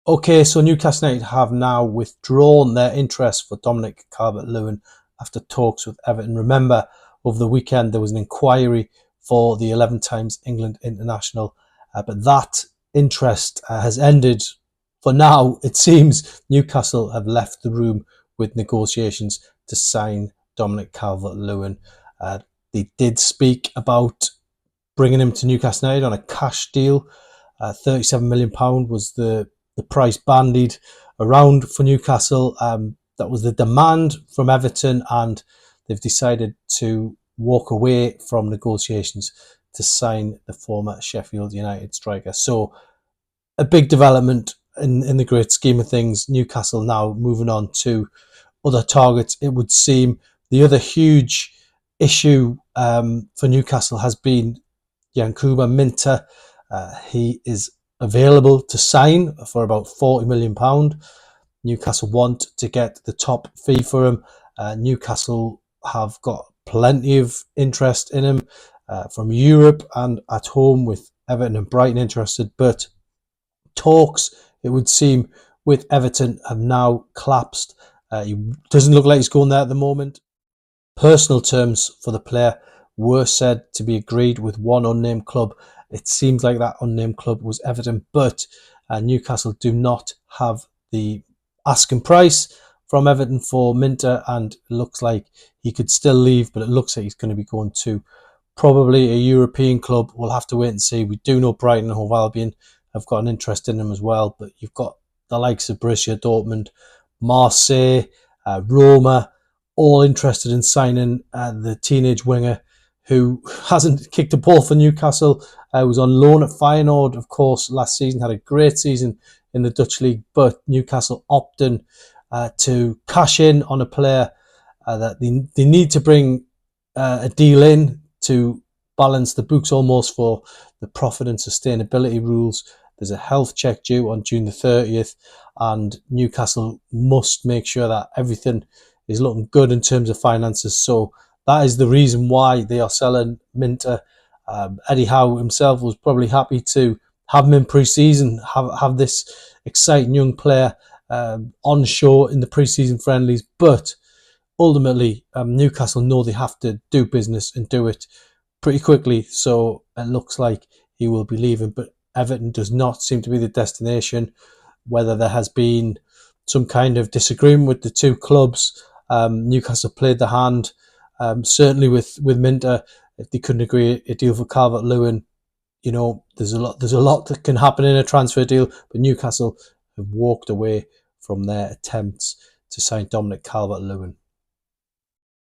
Okay, so Newcastle United have now withdrawn their interest for Dominic Calvert-Lewin after talks with Everton. Remember, over the weekend there was an inquiry for the 11 times England international, but that interest has ended. For now, it seems Newcastle have left the room with negotiations to sign Dominic Calvert-Lewin. They did speak about bringing him to Newcastle United on a cash deal. £37 million was the price bandied around for Newcastle. That was the demand from Everton, and they've decided to walk away from negotiations to sign the former Sheffield United striker. So a big development in the great scheme of things. Newcastle now moving on to other targets. It would seem the other huge issue for Newcastle has been Yankuba Minteh. He is available to sign for about £40 million. Newcastle want to get the top fee for him. Newcastle have got plenty of interest in him from Europe and at home, with Everton and Brighton interested. But talks, it would seem, with Everton have now collapsed. He doesn't look like he's going there at the moment. Personal terms for the player were said to be agreed with one unnamed club. It seems like that unnamed club was Everton, but Newcastle do not have the asking price from Everton for Minteh, and it looks like he could still leave, but it looks like he's going to be going to probably a European club. We'll have to wait and see. We do know Brighton and Hove Albion have got an interest in him as well, but you've got the likes of Borussia Dortmund, Marseille, Roma, all interested in signing the teenage winger who hasn't kicked a ball for Newcastle. Was on loan at Feyenoord, of course, last season, had a great season in the Dutch league, but Newcastle opting to cash in on a player that they need to bring a deal in to balance the books almost for the profit and sustainability rules. There's a health check due on June the 30th, and Newcastle must make sure that everything is looking good in terms of finances. So that is the reason why they are selling Minteh. Eddie Howe himself was probably happy to have him in pre-season, have this exciting young player on show in the pre-season friendlies. But ultimately, Newcastle know they have to do business and do it pretty quickly. So it looks like he will be leaving. But Everton does not seem to be the destination. Whether there has been some kind of disagreement with the two clubs, Newcastle played the hand. Certainly with Minteh, if they couldn't agree a deal for Calvert-Lewin, there's a lot that can happen in a transfer deal. But Newcastle have walked away from their attempts to sign Dominic Calvert-Lewin.